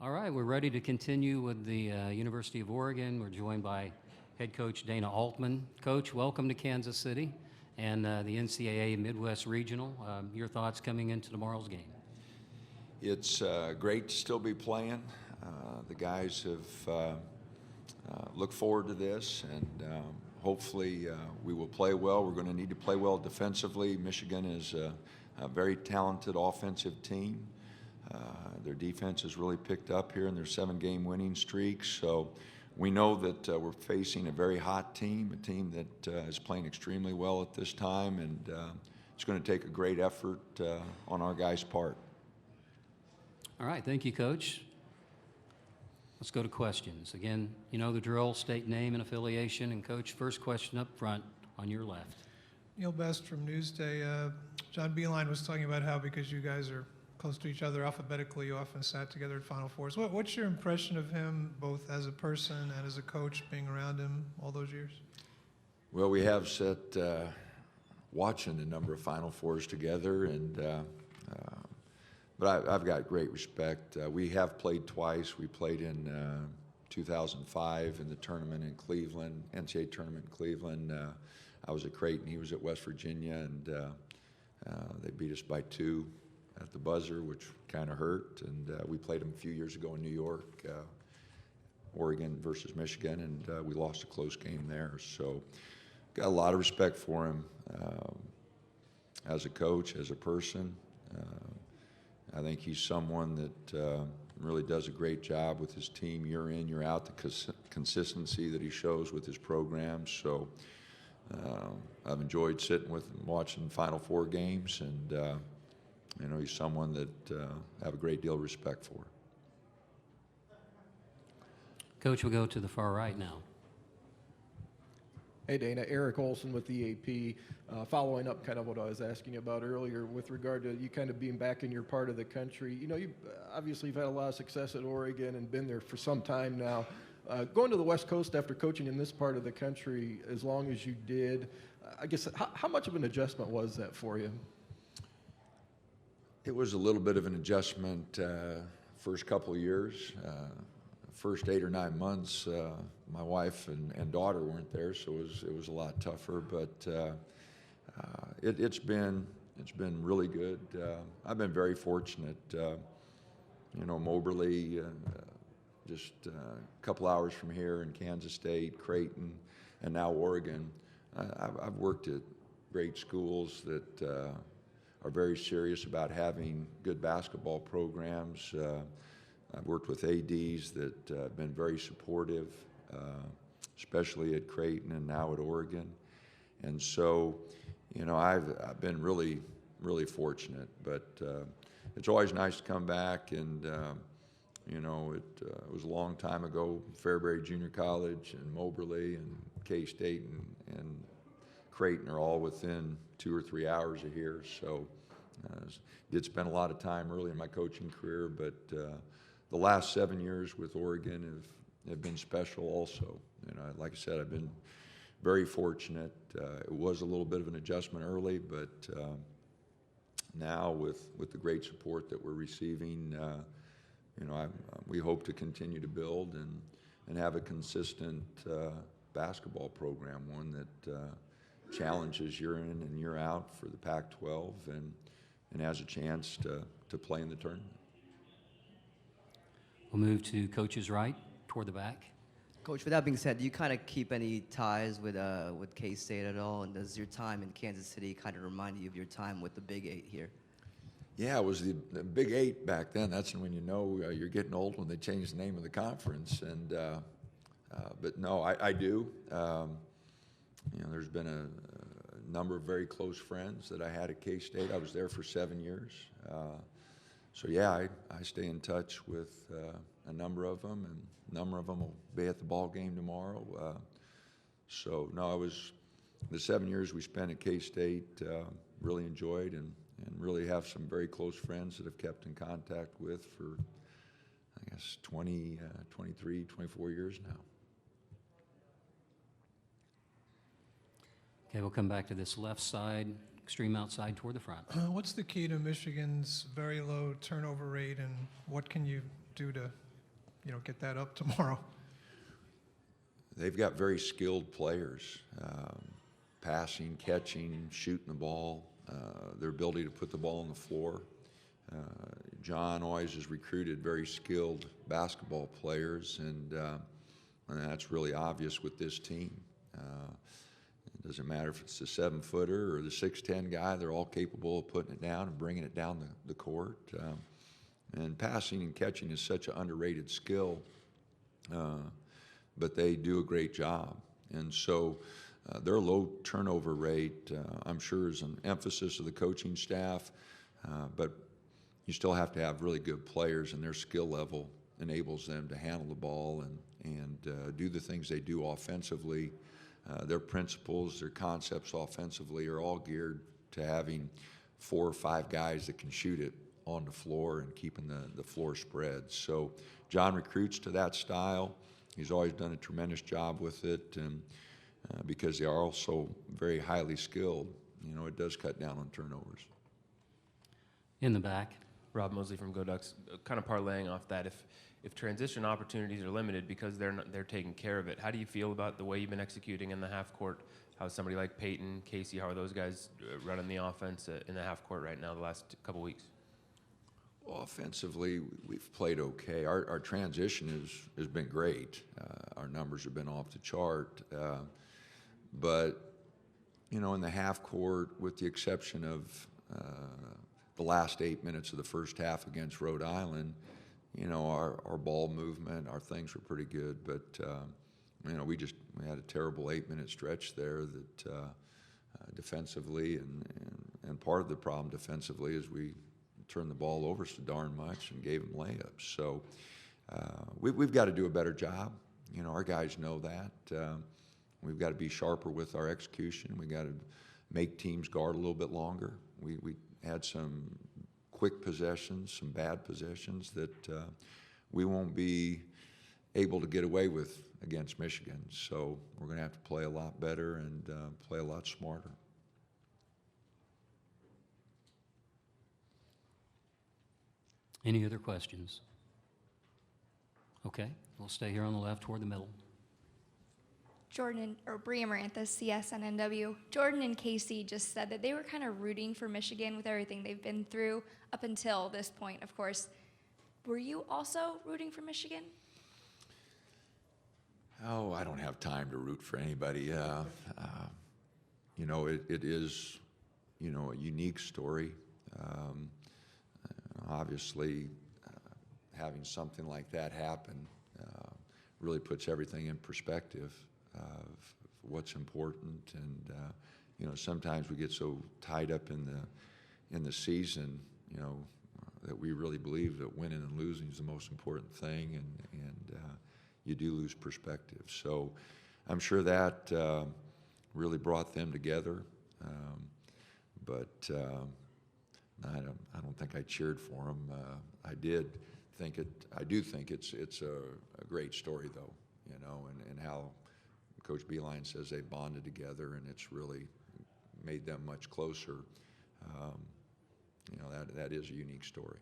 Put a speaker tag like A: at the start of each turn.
A: All right, we're ready to continue with the University of Oregon. We're joined by head coach Dana Altman. Coach, welcome to Kansas City and the NCAA Midwest Regional. Your thoughts coming into tomorrow's game?
B: It's great to still be playing. The guys have looked forward to this, and hopefully we will play well. We're going to need to play well defensively. Michigan is a very talented offensive team. Their defense has really picked up here in their 7-game winning streak. So we know that we're facing a very hot team, a team that is playing extremely well at this time, and it's going to take a great effort on our guys' part.
A: All right, thank you, Coach. Let's go to questions. Again, you know the drill, state name and affiliation. And Coach, first question up front on your left.
C: Neil Best from Newsday. John Beeline was talking about how because you guys are close to each other alphabetically, you often sat together at Final Fours. What's your impression of him, both as a person and as a coach, being around him all those years?
B: Well, we have sat watching a number of Final Fours together, and but I've got great respect. We have played twice. We played in 2005 in the tournament in Cleveland, NCAA tournament in Cleveland. I was at Creighton, he was at West Virginia, and they beat us by 2 at the buzzer, which kind of hurt. And we played them a few years ago in New York, Oregon versus Michigan, and we lost a close game there. So got a lot of respect for him as a coach, as a person. I think he's someone that really does a great job with his team year in, year out, the consistency that he shows with his programs. So I've enjoyed sitting with him, watching Final Four games, and you know, he's someone that I have a great deal of respect for.
A: Coach, we'll go to the far right now.
D: Hey, Dana. Eric Olson with the AP. Following up kind of what I was asking about earlier with regard to you kind of being back in your part of the country. You know, obviously you've had a lot of success at Oregon and been there for some time now. Going to the West Coast after coaching in this part of the country as long as you did, I guess, how much of an adjustment was that for you?
B: It was a little bit of an adjustment first couple of years. First 8 or 9 months, my wife and daughter weren't there, so it was a lot tougher. But it's been really good. I've been very fortunate. You know, Moberly, just a couple hours from here in Kansas State, Creighton, and now Oregon. I've worked at great schools that are very serious about having good basketball programs. I've worked with ADs that have been very supportive, especially at Creighton and now at Oregon. And so, you know, I've been really, really fortunate. But it's always nice to come back, and you know, it was a long time ago. Fairbury Junior College and Moberly and K-State and Creighton are all within 2 or 3 hours of here. So did spend a lot of time early in my coaching career, but the last 7 years with Oregon have been special also. You know, like I said, I've been very fortunate. It was a little bit of an adjustment early, but now with the great support that we're receiving, you know, we hope to continue to build and have a consistent basketball program, one that challenges year in and year out for the Pac-12 and has a chance to play in the tournament.
A: We'll move to Coach's right, toward the back.
E: Coach, with that being said, do you kind of keep any ties with K-State at all? And does your time in Kansas City kind of remind you of your time with the Big 8 here?
B: Yeah, it was the Big 8 back then. That's when you know you're getting old, when they change the name of the conference. And but no, I do. You know, there's been a number of very close friends that I had at K-State. I was there for 7 years. So yeah, I stay in touch with a number of them, and a number of them will be at the ball game tomorrow. So no, I was the 7 years we spent at K-State, really enjoyed and really have some very close friends that I've kept in contact with for, I guess, 20, 23, 24 years now.
A: Okay, we'll come back to this left side, extreme outside toward the front.
C: What's the key to Michigan's very low turnover rate, and what can you do to get that up tomorrow?
B: They've got very skilled players, passing, catching, shooting the ball, their ability to put the ball on the floor. John always has recruited very skilled basketball players, and that's really obvious with this team. It doesn't matter if it's the 7-footer or the 6'10" guy; they're all capable of putting it down and bringing it down the court. And passing and catching is such an underrated skill, but they do a great job. And so their low turnover rate, I'm sure, is an emphasis of the coaching staff, but you still have to have really good players, and their skill level enables them to handle the ball and do the things they do offensively. Their principles, their concepts offensively are all geared to having 4 or 5 guys that can shoot it on the floor and keeping the floor spread. So John recruits to that style. He's always done a tremendous job with it, and because they are also very highly skilled, it does cut down on turnovers.
A: In the back.
F: Rob Mosley from Go Ducks, kind of parlaying off that. If transition opportunities are limited because they're taking care of it, how do you feel about the way you've been executing in the half court? How somebody like Peyton, Casey, how are those guys running the offense in the half court right now the last couple weeks?
B: Well, offensively, we've played okay. Our transition has been great. Our numbers have been off the chart. But, in the half court, with the exception of the last 8 minutes of the first half against Rhode Island, our ball movement, our things were pretty good. But, we had a terrible 8-minute stretch there that defensively, and part of the problem defensively is we turned the ball over so darn much and gave them layups. So we've got to do a better job. Our guys know that. We've got to be sharper with our execution. We've got to make teams guard a little bit longer. We had some quick possessions, some bad possessions that we won't be able to get away with against Michigan. So we're going to have to play a lot better and play a lot smarter.
A: Any other questions? Okay, we'll stay here on the left toward the middle.
G: Bria Maranthus, CSNNW. Jordan and Casey just said that they were kind of rooting for Michigan with everything they've been through up until this point, of course. Were you also rooting for Michigan?
B: Oh, I don't have time to root for anybody. It is, a unique story. Obviously, having something like that happen really puts everything in perspective of what's important. And sometimes we get so tied up in the season, that we really believe that winning and losing is the most important thing, and you do lose perspective. So I'm sure that really brought them together. But I don't think I cheered for them. I do think it's a great story, though, and how Coach Beeline says they bonded together, and it's really made them much closer. That is a unique story.